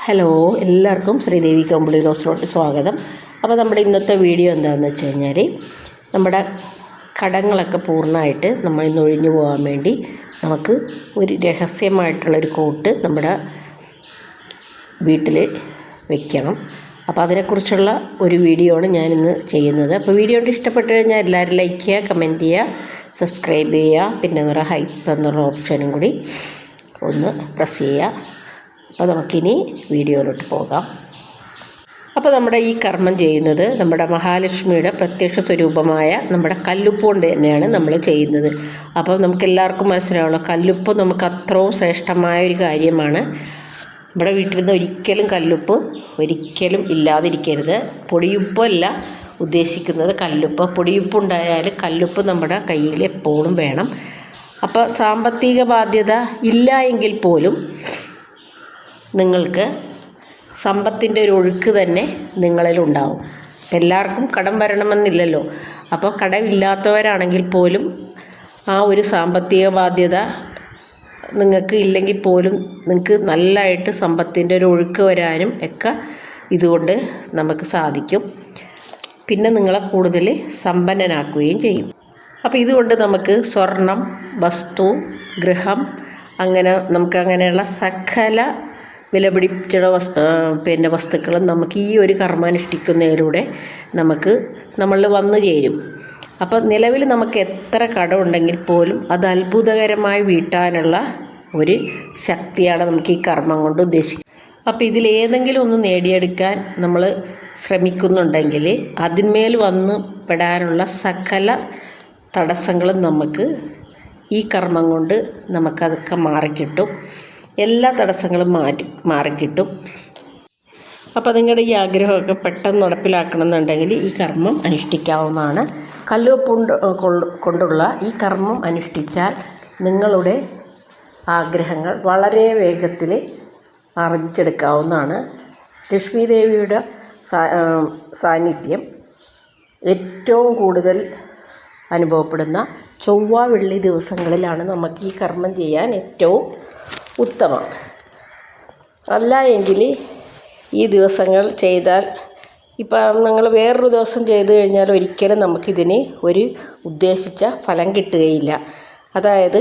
Hello, എല്ലാവർക്കും ശ്രീദേവി കമ്പിളി റോസിലോട്ട് സ്വാഗതം. അപ്പോൾ നമ്മുടെ ഇന്നത്തെ വീഡിയോ എന്താണെന്ന് വെച്ച് കഴിഞ്ഞാൽ, നമ്മുടെ കടങ്ങളൊക്കെ പൂർണ്ണമായിട്ട് നമ്മൾ ഇന്ന് ഒഴിഞ്ഞു പോകാൻ വേണ്ടി നമുക്ക് ഒരു രഹസ്യമായിട്ടുള്ളൊരു കോട്ട് നമ്മുടെ വീട്ടിൽ വെക്കണം. അപ്പോൾ അതിനെക്കുറിച്ചുള്ള ഒരു വീഡിയോ ആണ് ഞാനിന്ന് ചെയ്യുന്നത്. അപ്പോൾ വീഡിയോ ഇഷ്ടപ്പെട്ട് കഴിഞ്ഞാൽ എല്ലാവരും ലൈക്ക് ചെയ്യുക, കമൻറ്റ് ചെയ്യുക, സബ്സ്ക്രൈബ് ചെയ്യുക, പിന്നെ വേറെ ഹൈപ്പ് എന്നുള്ള ഓപ്ഷനും കൂടി ഒന്ന് പ്രസ് ചെയ്യുക. അപ്പോൾ നമുക്കിനി വീഡിയോയിലോട്ട് പോകാം. അപ്പോൾ നമ്മുടെ ഈ കർമ്മം ചെയ്യുന്നത് നമ്മുടെ മഹാലക്ഷ്മിയുടെ പ്രത്യക്ഷ സ്വരൂപമായ നമ്മുടെ കല്ലുപ്പ് കൊണ്ട് തന്നെയാണ് നമ്മൾ ചെയ്യുന്നത്. അപ്പോൾ നമുക്കെല്ലാവർക്കും മനസ്സിലാവുള്ളൂ, കല്ലുപ്പ് നമുക്ക് അത്രയും ശ്രേഷ്ഠമായ ഒരു കാര്യമാണ്. നമ്മുടെ വീട്ടിൽ നിന്ന് ഒരിക്കലും കല്ലുപ്പ് ഒരിക്കലും ഇല്ലാതിരിക്കരുത്. പൊടിയുപ്പല്ല ഉദ്ദേശിക്കുന്നത്, കല്ലുപ്പ്. പൊടിയുപ്പ് ഉണ്ടായാൽ കല്ലുപ്പ് നമ്മുടെ കയ്യിൽ എപ്പോഴും വേണം. അപ്പോൾ സാമ്പത്തിക ബാധ്യത ഇല്ല എങ്കിൽ പോലും നിങ്ങൾക്ക് സമ്പത്തിൻ്റെ ഒരു ഒഴുക്ക് തന്നെ നിങ്ങളിലുണ്ടാവും. എല്ലാവർക്കും കടം വരണമെന്നില്ലല്ലോ. അപ്പോൾ കടമില്ലാത്തവരാണെങ്കിൽ പോലും ആ ഒരു സാമ്പത്തിക ബാധ്യത നിങ്ങൾക്ക് ഇല്ലെങ്കിൽ പോലും നിങ്ങൾക്ക് നല്ലതായിട്ട് സമ്പത്തിൻ്റെ ഒരു ഒഴുക്ക് വരാനും ഒക്കെ ഇതുകൊണ്ട് നമുക്ക് സാധിക്കും. പിന്നെ നിങ്ങളെ കൂടുതൽ സമ്പന്നനാക്കുകയും ചെയ്യും. അപ്പോൾ ഇതുകൊണ്ട് നമുക്ക് സ്വർണം, വസ്തു, ഗൃഹം, അങ്ങനെ നമുക്ക് അങ്ങനെയുള്ള സകല വിലപിടിച്ചുള്ള വസ്തുക്കളും നമുക്ക് ഈ ഒരു കർമ്മം അനുഷ്ഠിക്കുന്നതിലൂടെ നമുക്ക് നമ്മളിൽ വന്നു ചേരും. അപ്പോൾ നിലവിൽ നമുക്ക് എത്ര കടമുണ്ടെങ്കിൽ പോലും അത് അത്ഭുതകരമായി വീട്ടാനുള്ള ഒരു ശക്തിയാണ് നമുക്ക് ഈ കർമ്മം കൊണ്ട് ഉദ്ദേശിക്കുന്നത്. അപ്പോൾ ഇതിലേതെങ്കിലും ഒന്ന് നേടിയെടുക്കാൻ നമ്മൾ ശ്രമിക്കുന്നുണ്ടെങ്കിൽ അതിന്മേൽ വന്ന് പെടാനുള്ള സകല തടസ്സങ്ങളും നമുക്ക് ഈ കർമ്മം കൊണ്ട് നമുക്കതൊക്കെ മാറിക്കിട്ടും. എല്ലാ തടസ്സങ്ങളും മാറിക്കിട്ടും. അപ്പോൾ നിങ്ങളുടെ ഈ ആഗ്രഹമൊക്കെ പെട്ടെന്ന് നടപ്പിലാക്കണമെന്നുണ്ടെങ്കിൽ ഈ കർമ്മം അനുഷ്ഠിക്കാവുന്നതാണ്. കല്ലുപ്പ് കൊണ്ടുള്ള ഈ കർമ്മം അനുഷ്ഠിച്ചാൽ നിങ്ങളുടെ ആഗ്രഹങ്ങൾ വളരെ വേഗത്തിൽ അറിയിച്ചെടുക്കാവുന്നതാണ്. ലക്ഷ്മി ദേവിയുടെ സാന്നിധ്യം ഏറ്റവും കൂടുതൽ അനുഭവപ്പെടുന്ന ചൊവ്വ, വെള്ളി ദിവസങ്ങളിലാണ് നമുക്ക് ഈ കർമ്മം ചെയ്യാൻ ഏറ്റവും ഉത്തമം. അല്ല എങ്കിൽ ഈ ദിവസങ്ങൾ ചെയ്താൽ, ഇപ്പം നിങ്ങൾ വേറൊരു ദിവസം ചെയ്തു കഴിഞ്ഞാൽ ഒരിക്കലും നമുക്കിതിന് ഒരു ഉദ്ദേശിച്ച ഫലം കിട്ടുകയില്ല. അതായത്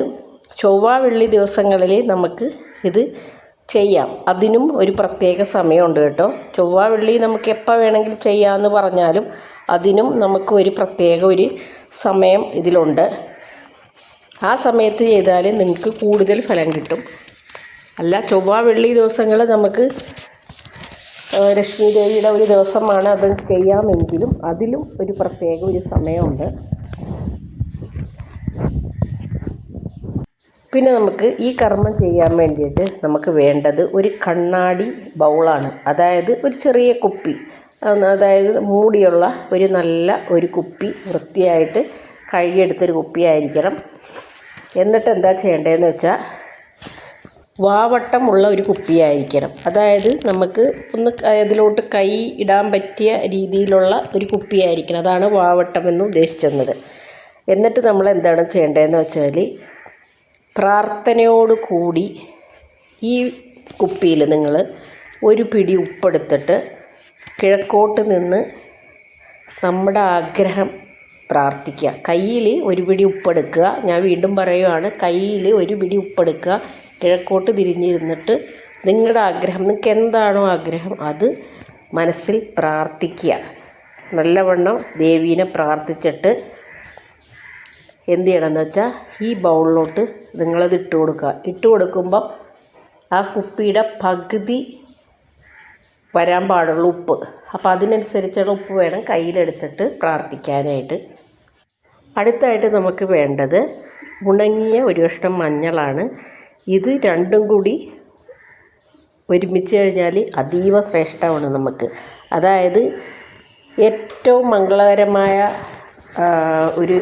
ചൊവ്വ, വെള്ളി ദിവസങ്ങളിൽ നമുക്ക് ഇത് ചെയ്യാം. അതിനും ഒരു പ്രത്യേക സമയമുണ്ട് കേട്ടോ. ചൊവ്വ, വെള്ളി നമുക്ക് എപ്പോൾ വേണമെങ്കിലും ചെയ്യാമെന്ന് പറഞ്ഞാലും അതിനും നമുക്ക് ഒരു പ്രത്യേക ഒരു സമയം ഇതിലുണ്ട്. ആ സമയത്ത് ചെയ്താൽ നിങ്ങൾക്ക് കൂടുതൽ ഫലം കിട്ടും. അല്ല, ചൊവ്വ, വെള്ളി ദിവസങ്ങൾ നമുക്ക് ലക്ഷ്മി ദേവിയുടെ ഒരു ദിവസമാണ്, അത് ചെയ്യാമെങ്കിലും അതിലും ഒരു പ്രത്യേക ഒരു സമയമുണ്ട്. പിന്നെ നമുക്ക് ഈ കർമ്മം ചെയ്യാൻ വേണ്ടിയിട്ട് നമുക്ക് വേണ്ടത് ഒരു കണ്ണാടി ബൗളാണ്. അതായത് ഒരു ചെറിയ കുപ്പി, അതായത് മൂടിയുള്ള ഒരു നല്ല ഒരു കുപ്പി, വൃത്തിയായിട്ട് കഴുകിയെടുത്തൊരു കുപ്പിയായിരിക്കണം. എന്നിട്ട് എന്താ ചെയ്യേണ്ടതെന്ന് വെച്ചാൽ, വാവട്ടമുള്ള ഒരു കുപ്പിയായിരിക്കണം. അതായത് നമുക്ക് ഒന്ന് അതിലോട്ട് കൈ ഇടാൻ പറ്റിയ രീതിയിലുള്ള ഒരു കുപ്പിയായിരിക്കണം. അതാണ് വാവട്ടം എന്ന് ഉദ്ദേശിക്കുന്നത്. എന്നിട്ട് നമ്മൾ എന്താണ് ചെയ്യേണ്ടതെന്ന് വെച്ചാൽ, പ്രാർത്ഥനയോട് കൂടി ഈ കുപ്പിയിൽ നിങ്ങൾ ഒരു പിടി ഉപ്പെടുത്തിട്ട് കിഴക്കോട്ട് നിന്ന് നമ്മുടെ ആഗ്രഹം പ്രാർത്ഥിക്കുക. കയ്യിൽ ഒരു പിടി ഉപ്പെടുക്കുക. ഞാൻ വീണ്ടും പറയുകയാണ്, കയ്യിൽ ഒരു പിടി ഉപ്പെടുക്കുക. കിഴക്കോട്ട് തിരിഞ്ഞിരുന്നിട്ട് നിങ്ങളുടെ ആഗ്രഹം, നിങ്ങൾക്ക് എന്താണോ ആഗ്രഹം അത് മനസ്സിൽ പ്രാർത്ഥിക്കുക. നല്ലവണ്ണം ദേവീനെ പ്രാർത്ഥിച്ചിട്ട് എന്ത് ചെയ്യണമെന്ന് വെച്ചാൽ, ഈ ബൗളിലോട്ട് നിങ്ങളത് ഇട്ട് കൊടുക്കുക. ഇട്ട് കൊടുക്കുമ്പം ആ കുപ്പിയുടെ പകുതി വരാൻ പാടുള്ള ഉപ്പ്, അപ്പോൾ അതിനനുസരിച്ചുള്ള ഉപ്പ് വേണം കയ്യിലെടുത്തിട്ട് പ്രാർത്ഥിക്കാനായിട്ട്. അടുത്തായിട്ട് നമുക്ക് വേണ്ടത് ഉണങ്ങിയ ഒരു കഷ്ണം മഞ്ഞളാണ്. ഇത് രണ്ടും കൂടി ഒരുമിച്ച് കഴിഞ്ഞാൽ അതീവ ശ്രേഷ്ഠമാണ് നമുക്ക്. അതായത് ഏറ്റവും മംഗളകരമായ ഒരു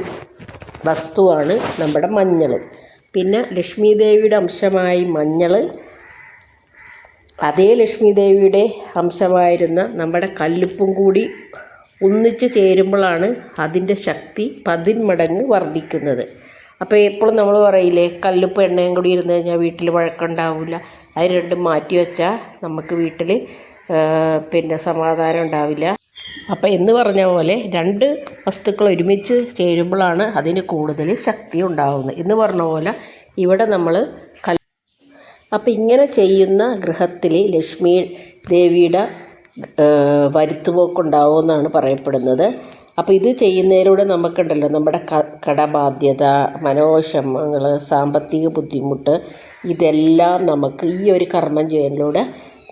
വസ്തുവാണ് നമ്മുടെ മഞ്ഞൾ. പിന്നെ ലക്ഷ്മി ദേവിയുടെ അംശമായി മഞ്ഞൾ, അതേ ലക്ഷ്മി ദേവിയുടെ അംശമായിരുന്ന നമ്മുടെ കല്ലുപ്പും കൂടി ഒന്നിച്ച് ചേരുമ്പോഴാണ് അതിൻ്റെ ശക്തി 10 മടങ്ങ് വർദ്ധിക്കുന്നത്. അപ്പോൾ എപ്പോഴും നമ്മൾ പറയില്ലേ, കല്ലുപ്പ് എണ്ണയും കൂടി ഇരുന്ന് കഴിഞ്ഞാൽ വീട്ടിൽ വഴക്കുണ്ടാവില്ല. അത് രണ്ടും മാറ്റി വെച്ചാൽ നമുക്ക് വീട്ടിൽ പിന്നെ സമാധാനം ഉണ്ടാവില്ല. അപ്പം എന്ന് പറഞ്ഞ പോലെ രണ്ട് വസ്തുക്കൾ ഒരുമിച്ച് ചേരുമ്പോഴാണ് അതിന് കൂടുതൽ ശക്തി ഉണ്ടാകുന്നത് എന്ന് പറഞ്ഞ പോലെ ഇവിടെ നമ്മൾ അപ്പം ഇങ്ങനെ ചെയ്യുന്ന ഗൃഹത്തിൽ ലക്ഷ്മി ദേവിയുടെ വരുത്തുപോക്കുണ്ടാവുമെന്നാണ് പറയപ്പെടുന്നത്. അപ്പോൾ ഇത് ചെയ്യുന്നതിലൂടെ നമുക്കുണ്ടല്ലോ നമ്മുടെ കടബാധ്യത, മനോവിഷമങ്ങൾ, സാമ്പത്തിക ബുദ്ധിമുട്ട് ഇതെല്ലാം നമുക്ക് ഈ ഒരു കർമ്മം ചെയ്യുന്നതിലൂടെ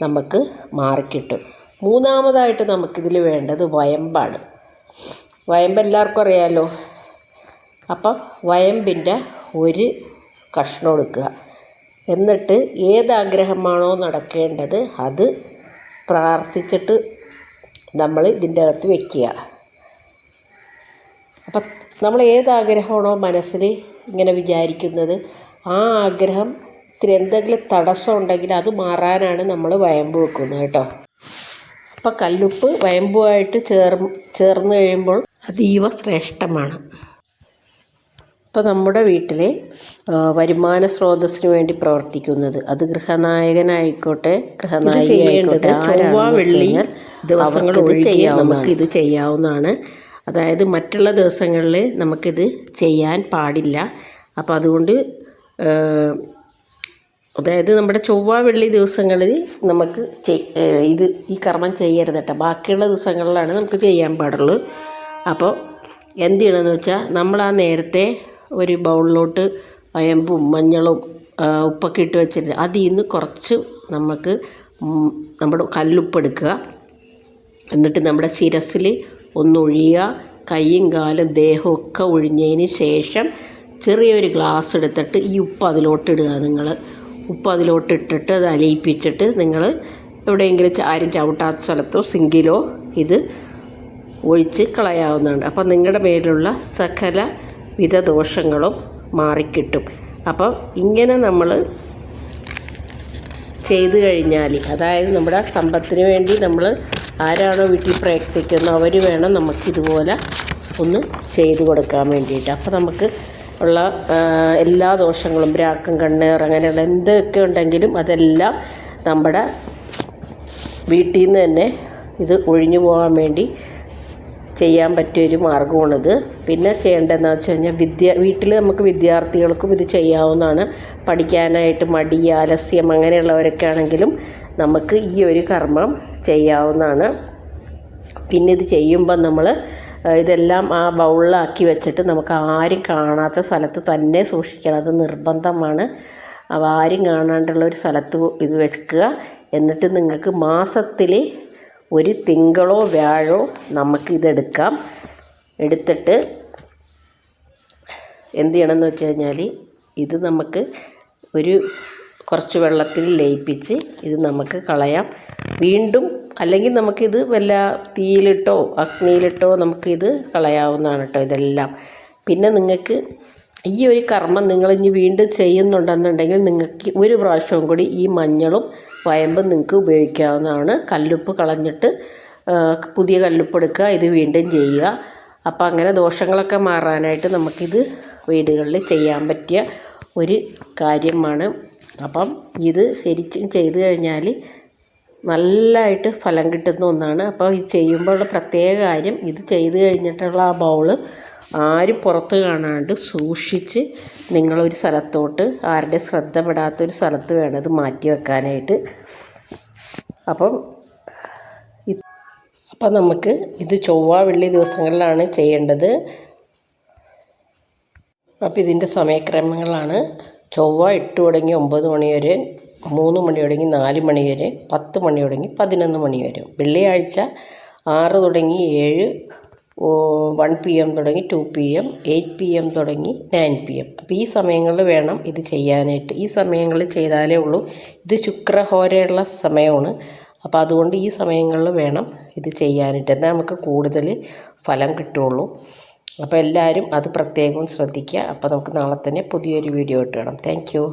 നമുക്ക് മാറിക്കിട്ടും. മൂന്നാമതായിട്ട് നമുക്കിതിൽ വേണ്ടത് വയമ്പാണ്. വയമ്പ് എല്ലാവർക്കും അറിയാമല്ലോ. അപ്പം വയമ്പിൻ്റെ ഒരു കഷ്ണം എടുക്കുക. എന്നിട്ട് ഏതാഗ്രഹമാണോ നടക്കേണ്ടത് അത് പ്രാർത്ഥിച്ചിട്ട് നമ്മൾ ഇതിൻ്റെ അകത്ത് വയ്ക്കുക. അപ്പം നമ്മൾ ഏതാഗ്രഹമാണോ മനസ്സിൽ ഇങ്ങനെ വിചാരിക്കുന്നത് ആ ആഗ്രഹത്തിന് എന്തെങ്കിലും തടസ്സം ഉണ്ടെങ്കിൽ അത് മാറാനാണ് നമ്മൾ വയമ്പ് വെക്കുന്നത് കേട്ടോ. അപ്പം കല്ലുപ്പ് വയമ്പുമായിട്ട് ചേർന്ന് കഴിയുമ്പോൾ അതീവ ശ്രേഷ്ഠമാണ്. ഇപ്പോൾ നമ്മുടെ വീട്ടിലെ വരുമാന സ്രോതസ്സിന് വേണ്ടി പ്രവർത്തിക്കുന്നത്, അത് ഗൃഹനായകനായിക്കോട്ടെ ഗൃഹനായികയായിക്കോട്ടെ, ചൊവ്വ വെള്ളി ദിവസങ്ങൾ ഒഴികെ നമുക്കിത് ചെയ്യാവുന്നതാണ്. അതായത് മറ്റുള്ള ദിവസങ്ങളിൽ നമുക്കിത് ചെയ്യാൻ പാടില്ല. അപ്പോൾ അതുകൊണ്ട് അതായത് നമ്മുടെ ചൊവ്വ വെള്ളി ദിവസങ്ങളിൽ നമുക്ക് ഈ കർമ്മം ചെയ്യരുത് കേട്ടോ. ബാക്കിയുള്ള ദിവസങ്ങളിലാണ് നമുക്ക് ചെയ്യാൻ പാടുള്ളൂ. അപ്പോൾ എന്ത് ചെയ്യണമെന്ന് വെച്ചാൽ നമ്മൾ ആ നേരത്തെ ഒരു ബൗളിലോട്ട് വയമ്പും മഞ്ഞളും ഉപ്പൊക്കെ ഇട്ട് വെച്ചിട്ട് അതിൽ നിന്ന് കുറച്ച് നമുക്ക് നമ്മുടെ കല്ലുപ്പെടുക്കുക. എന്നിട്ട് നമ്മുടെ ശിരസിൽ ഒന്നൊഴിയുക. കൈയും കാലും ദേഹമൊക്കെ ഒഴിഞ്ഞതിന് ശേഷം ചെറിയൊരു ഗ്ലാസ് എടുത്തിട്ട് ഈ ഉപ്പ് അതിലോട്ടിടുക. നിങ്ങൾ ഉപ്പ് അതിലോട്ടിട്ടിട്ട് അത് അലിയിപ്പിച്ചിട്ട് നിങ്ങൾ എവിടെയെങ്കിലും ആരും ചവിട്ടാത്ത സ്ഥലത്തോ സിങ്കിലോ ഇത് ഒഴിച്ച് കളയാവുന്നതാണ്. അപ്പം നിങ്ങളുടെ മേലുള്ള സകല വിധ ദോഷങ്ങളും മാറിക്കിട്ടും. അപ്പം ഇങ്ങനെ നമ്മൾ ചെയ്തു കഴിഞ്ഞാൽ, അതായത് നമ്മുടെ സമ്പത്തിന് വേണ്ടി നമ്മൾ ആരാണോ വീട്ടിൽ പ്രയത്നിക്കുന്നത് അവർ വേണം നമുക്കിതുപോലെ ഒന്ന് ചെയ്തു കൊടുക്കാൻ വേണ്ടിയിട്ട്. അപ്പോൾ നമുക്ക് ഉള്ള എല്ലാ ദോഷങ്ങളും, ബ്രാക്കും കണ്ണേർ അങ്ങനെയുള്ള എന്തൊക്കെ ഉണ്ടെങ്കിലും അതെല്ലാം നമ്മുടെ വീട്ടിൽ നിന്ന് തന്നെ ഇത് ഒഴിഞ്ഞു പോകാൻ വേണ്ടി ചെയ്യാൻ പറ്റിയൊരു മാർഗ്ഗമാണിത്. പിന്നെ ചെയ്യേണ്ടതെന്ന് വെച്ച് കഴിഞ്ഞാൽ വീട്ടിൽ നമുക്ക് വിദ്യാർത്ഥികൾക്കും ഇത് ചെയ്യാവുന്നതാണ്. പഠിക്കാനായിട്ട് മടി, ആലസ്യം അങ്ങനെയുള്ളവരൊക്കെ ആണെങ്കിലും നമുക്ക് ഈ ഒരു കർമ്മം ചെയ്യാവുന്നതാണ്. പിന്നെ ഇത് ചെയ്യുമ്പം നമ്മൾ ഇതെല്ലാം ആ ബൗളിലാക്കി വെച്ചിട്ട് നമുക്ക് ആരും കാണാത്ത സ്ഥലത്ത് തന്നെ സൂക്ഷിക്കണം. അത് നിർബന്ധമാണ്. അപ്പോൾ ആരും കാണാണ്ടുള്ള ഒരു സ്ഥലത്ത് ഇത് വെക്കുക. എന്നിട്ട് നിങ്ങൾക്ക് മാസത്തിൽ ഒരു തിങ്കളോ വ്യാഴോ നമുക്കിതെടുക്കാം. എടുത്തിട്ട് എന്ത് ചെയ്യണമെന്ന് വെച്ച് കഴിഞ്ഞാൽ ഇത് നമുക്ക് കുറച്ച് വെള്ളത്തിൽ ലയിപ്പിച്ച് ഇത് നമുക്ക് കളയാം. വീണ്ടും അല്ലെങ്കിൽ നമുക്കിത് വല്ല തീയിലിട്ടോ അഗ്നിയിലിട്ടോ നമുക്കിത് കളയാവുന്നതാണ് കേട്ടോ ഇതെല്ലാം. പിന്നെ നിങ്ങൾക്ക് ഈ ഒരു കർമ്മം നിങ്ങൾ ഇനി വീണ്ടും ചെയ്യുന്നുണ്ടെന്നുണ്ടെങ്കിൽ നിങ്ങൾക്ക് ഒരു പ്രാവശ്യവും കൂടി ഈ മഞ്ഞളും വയമ്പും നിങ്ങൾക്ക് ഉപയോഗിക്കാവുന്നതാണ്. കല്ലുപ്പ് കളഞ്ഞിട്ട് പുതിയ കല്ലുപ്പ് എടുക്കുക, ഇത് വീണ്ടും ചെയ്യുക. അപ്പോൾ അങ്ങനെ ദോഷങ്ങളൊക്കെ മാറാനായിട്ട് നമുക്കിത് വീടുകളിൽ ചെയ്യാൻ പറ്റിയ ഒരു കാര്യമാണ്. അപ്പം ഇത് ശരിക്കും ചെയ്തു കഴിഞ്ഞാൽ നല്ലതായിട്ട് ഫലം കിട്ടുന്ന ഒന്നാണ്. അപ്പോൾ ഇത് ചെയ്യുമ്പോഴുള്ള പ്രത്യേക കാര്യം, ഇത് ചെയ്ത് കഴിഞ്ഞിട്ടുള്ള ആ ബൗള് ആരും പുറത്ത് കാണാണ്ട് സൂക്ഷിച്ച് നിങ്ങളൊരു സ്ഥലത്തോട്ട്, ആരുടെ ശ്രദ്ധപ്പെടാത്തൊരു സ്ഥലത്ത് വേണം ഇത് മാറ്റി വെക്കാനായിട്ട്. അപ്പം നമുക്ക് ഇത് ചൊവ്വ വെള്ളി ദിവസങ്ങളിലാണ് ചെയ്യേണ്ടത്. അപ്പോൾ ഇതിൻ്റെ സമയക്രമങ്ങളാണ്: ചൊവ്വ 8 തുടങ്ങി 9 മണി വരെ, 3 മണി തുടങ്ങി 4 മണി വരെ, 10 മണി തുടങ്ങി 11 മണി വരെ. വെള്ളിയാഴ്ച 6 തുടങ്ങി 7, 1 PM തുടങ്ങി 2 PM, 8 PM തുടങ്ങി 9 PM. അപ്പോൾ ഈ സമയങ്ങളിൽ വേണം ഇത് ചെയ്യാനായിട്ട്. ഈ സമയങ്ങളിൽ ചെയ്താലേ ഉള്ളൂ. ഇത് ശുക്രഹോരയുള്ള സമയമാണ്. അപ്പോൾ അതുകൊണ്ട് ഈ സമയങ്ങളിൽ വേണം ഇത് ചെയ്യാനായിട്ട്. എന്നാൽ നമുക്ക് കൂടുതൽ ഫലം കിട്ടുകയുള്ളൂ. അപ്പോൾ എല്ലാവരും അത് പ്രത്യേകം ശ്രദ്ധിക്കുക. അപ്പോൾ നമുക്ക് നാളെ തന്നെ പുതിയൊരു വീഡിയോ ഇട്ട് കാണാം. Thank you.